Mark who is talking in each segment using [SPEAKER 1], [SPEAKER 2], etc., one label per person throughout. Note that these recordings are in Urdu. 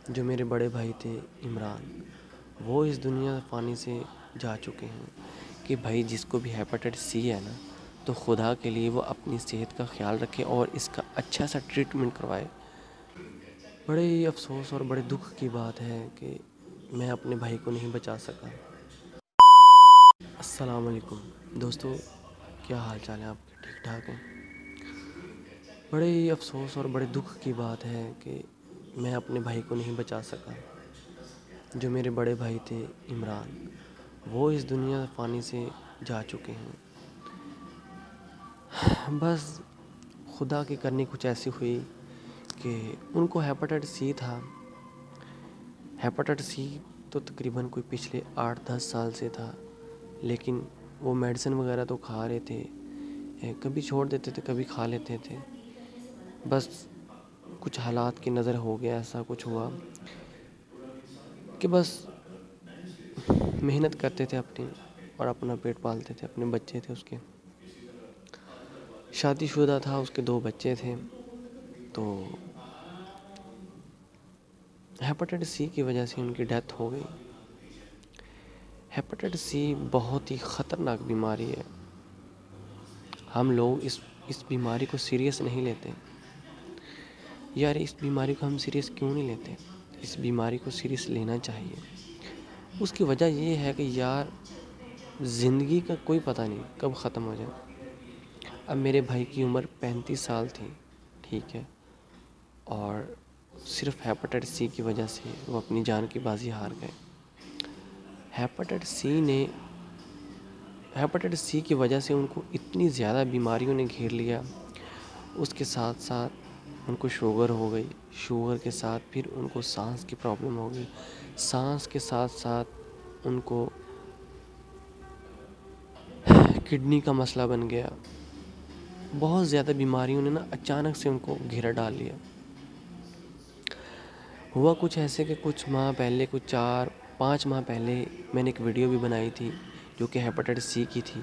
[SPEAKER 1] جو میرے بڑے بھائی تھے عمران، وہ اس دنیا فانی سے جا چکے ہیں کہ بھائی جس کو بھی ہیپاٹائٹس سی ہے نا، تو خدا کے لیے وہ اپنی صحت کا خیال رکھے اور اس کا اچھا سا ٹریٹمنٹ کروائے۔ بڑے ہی افسوس اور بڑے دکھ کی بات ہے کہ میں اپنے بھائی کو نہیں بچا سکا۔ السلام علیکم دوستو، کیا حال چال ہے آپ کے؟ ٹھیک ٹھاک ہیں؟ بڑے ہی افسوس اور بڑے دکھ کی بات ہے کہ میں اپنے بھائی کو نہیں بچا سکا۔ جو میرے بڑے بھائی تھے عمران، وہ اس دنیا فانی سے جا چکے ہیں۔ بس خدا کی کرنی کچھ ایسی ہوئی کہ ان کو ہیپاٹائٹس سی تھا۔ ہیپاٹائٹس سی تو تقریباً کوئی پچھلے 8-10 سال سے تھا، لیکن وہ میڈیسن وغیرہ تو کھا رہے تھے، کبھی چھوڑ دیتے تھے کبھی کھا لیتے تھے۔ بس کچھ حالات کی نظر ہو گیا، ایسا کچھ ہوا کہ بس محنت کرتے تھے اپنی اور اپنا پیٹ پالتے تھے، اپنے بچے تھے اس کے۔ شادی شدہ تھا، اس کے 2 بچے تھے۔ تو ہیپاٹائٹس سی کی وجہ سے ان کی ڈیتھ ہو گئی۔ ہیپاٹائٹس سی بہت ہی خطرناک بیماری ہے۔ ہم لوگ اس بیماری کو سیریس نہیں لیتے۔ یار اس بیماری کو ہم سیریس کیوں نہیں لیتے؟ اس بیماری کو سیریس لینا چاہیے۔ اس کی وجہ یہ ہے کہ یار زندگی کا کوئی پتہ نہیں کب ختم ہو جائے۔ اب میرے بھائی کی عمر 35 سال تھی، ٹھیک ہے، اور صرف ہیپاٹائٹس سی کی وجہ سے وہ اپنی جان کی بازی ہار گئے۔ ہیپاٹائٹس سی کی وجہ سے ان کو اتنی زیادہ بیماریوں نے گھیر لیا۔ اس کے ساتھ ساتھ ان کو شوگر ہو گئی، شوگر کے ساتھ پھر ان کو سانس کی پرابلم ہو گئی، سانس کے ساتھ ساتھ ان کو کڈنی کا مسئلہ بن گیا۔ بہت زیادہ بیماریوں نے نا اچانک سے ان کو گھیرا ڈال لیا۔ ہوا کچھ ایسے کہ کچھ ماہ پہلے، کچھ 4-5 ماہ پہلے میں نے ایک ویڈیو بھی بنائی تھی جو کہ ہیپاٹائٹس سی کی تھی۔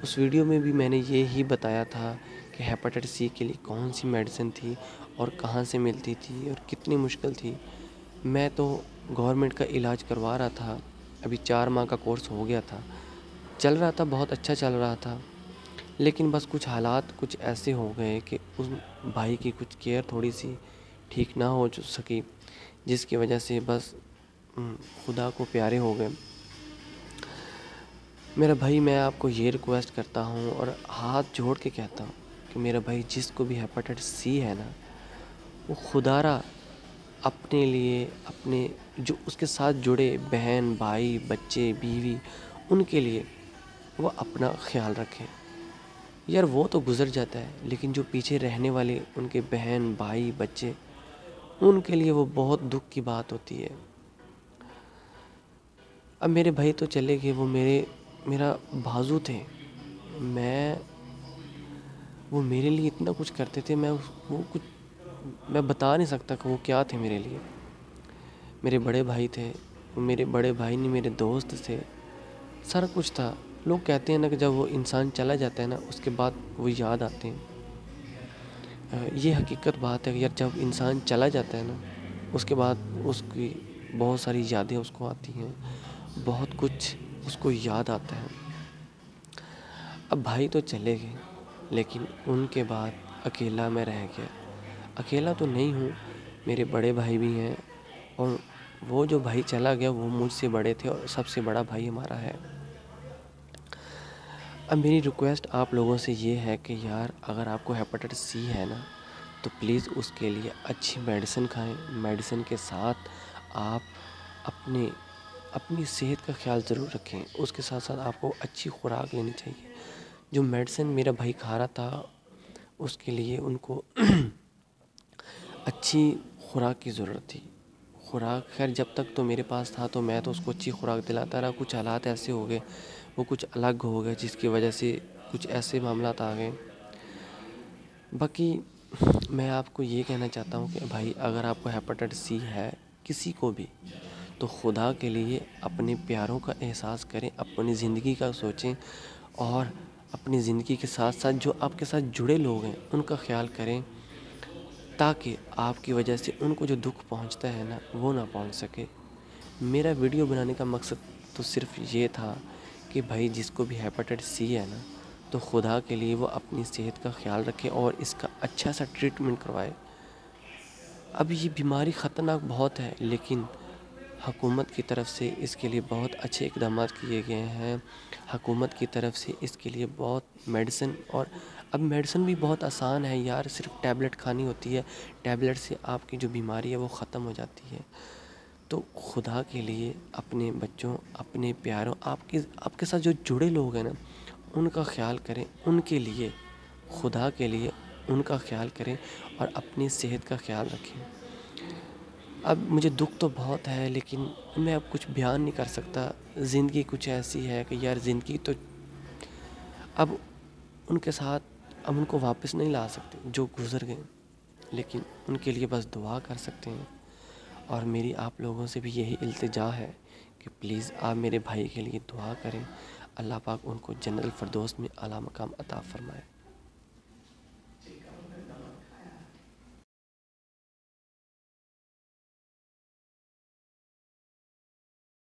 [SPEAKER 1] اس ویڈیو میں بھی میں نے یہی بتایا تھا کہ ہیپاٹائٹس سی کے لیے کون سی میڈیسن تھی اور کہاں سے ملتی تھی اور کتنی مشکل تھی۔ میں تو گورنمنٹ کا علاج کروا رہا تھا، ابھی 4 ماہ کا کورس ہو گیا تھا، چل رہا تھا، بہت اچھا چل رہا تھا، لیکن بس کچھ حالات کچھ ایسے ہو گئے کہ اس بھائی کی کچھ کیئر تھوڑی سی ٹھیک نہ ہو سکی، جس کی وجہ سے بس خدا کو پیارے ہو گئے۔ میرا بھائی، میں آپ کو یہ ریکویسٹ کرتا ہوں اور ہاتھ جوڑ کے کہتا ہوں کہ میرا بھائی جس کو بھی ہیپاٹائٹس سی ہے نا، وہ خدا را اپنے لیے، اپنے جو اس کے ساتھ جڑے بہن بھائی بچے بیوی، ان کے لیے وہ اپنا خیال رکھیں۔ یار وہ تو گزر جاتا ہے، لیکن جو پیچھے رہنے والے ان کے بہن بھائی بچے، ان کے لیے وہ بہت دکھ کی بات ہوتی ہے۔ اب میرے بھائی تو چلے گئے، وہ میرا بازو تھے، وہ میرے لیے اتنا کچھ کرتے تھے، میں بتا نہیں سکتا کہ وہ کیا تھے میرے لیے۔ میرے بڑے بھائی تھے، وہ میرے بڑے بھائی نہیں، میرے دوست تھے، سارا کچھ تھا۔ لوگ کہتے ہیں نا کہ جب وہ انسان چلا جاتا ہے نا، اس کے بعد وہ یاد آتے ہیں۔ یہ حقیقت بات ہے کہ یار جب انسان چلا جاتا ہے نا، اس کے بعد اس کی بہت ساری یادیں اس کو آتی ہیں، بہت کچھ اس کو یاد آتا ہے۔ اب بھائی تو چلے گئے، لیکن ان کے بعد اکیلا میں رہ گیا۔ اکیلا تو نہیں ہوں، میرے بڑے بھائی بھی ہیں، اور وہ جو بھائی چلا گیا وہ مجھ سے بڑے تھے اور سب سے بڑا بھائی ہمارا ہے۔ اب میری ریکویسٹ آپ لوگوں سے یہ ہے کہ یار اگر آپ کو ہیپاٹائٹس سی ہے نا، تو پلیز اس کے لیے اچھی میڈیسن کھائیں۔ میڈیسن کے ساتھ آپ اپنی صحت کا خیال ضرور رکھیں۔ اس کے ساتھ ساتھ آپ کو اچھی خوراک لینی چاہیے۔ جو میڈیسن میرا بھائی کھا رہا تھا، اس کے لیے ان کو اچھی خوراک کی ضرورت تھی۔ خوراک خیر جب تک تو میرے پاس تھا تو میں تو اس کو اچھی خوراک دلاتا رہا۔ کچھ حالات ایسے ہو گئے، وہ کچھ الگ ہو گئے، جس کی وجہ سے کچھ ایسے معاملات آ گئے۔ باقی میں آپ کو یہ کہنا چاہتا ہوں کہ بھائی اگر آپ کو ہیپاٹائٹس سی ہے، کسی کو بھی، تو خدا کے لیے اپنے پیاروں کا احساس کریں، اپنی زندگی کا سوچیں، اور اپنی زندگی کے ساتھ ساتھ جو آپ کے ساتھ جڑے لوگ ہیں ان کا خیال کریں۔ تاکہ آپ کی وجہ سے ان کو جو دکھ پہنچتا ہے نا وہ نہ پہنچ سکے۔ میرا ویڈیو بنانے کا مقصد تو صرف یہ تھا کہ بھائی جس کو بھی ہیپاٹائٹس سی ہے نا تو خدا کے لیے وہ اپنی صحت کا خیال رکھے اور اس کا اچھا سا ٹریٹمنٹ کروائے۔ اب یہ بیماری خطرناک بہت ہے، لیکن حکومت کی طرف سے اس کے لیے بہت اچھے اقدامات کیے گئے ہیں۔ حکومت کی طرف سے اس کے لیے بہت میڈیسن، اور اب میڈیسن بھی بہت آسان ہے یار، صرف ٹیبلٹ کھانی ہوتی ہے، ٹیبلٹ سے آپ کی جو بیماری ہے وہ ختم ہو جاتی ہے۔ تو خدا کے لیے اپنے بچوں، اپنے پیاروں، آپ کے ساتھ جو جڑے لوگ ہیں نا ان کا خیال کریں، ان کے لیے، خدا کے لیے ان کا خیال کریں اور اپنی صحت کا خیال رکھیں۔ اب مجھے دکھ تو بہت ہے، لیکن میں اب کچھ بیان نہیں کر سکتا۔ زندگی کچھ ایسی ہے کہ یار زندگی تو اب ان کے ساتھ اب ان کو واپس نہیں لا سکتے جو گزر گئے، لیکن ان کے لیے بس دعا کر سکتے ہیں۔ اور میری آپ لوگوں سے بھی یہی التجا ہے کہ پلیز آپ میرے بھائی کے لیے دعا کریں، اللہ پاک ان کو جنت الفردوس میں اعلیٰ مقام عطا فرمائے۔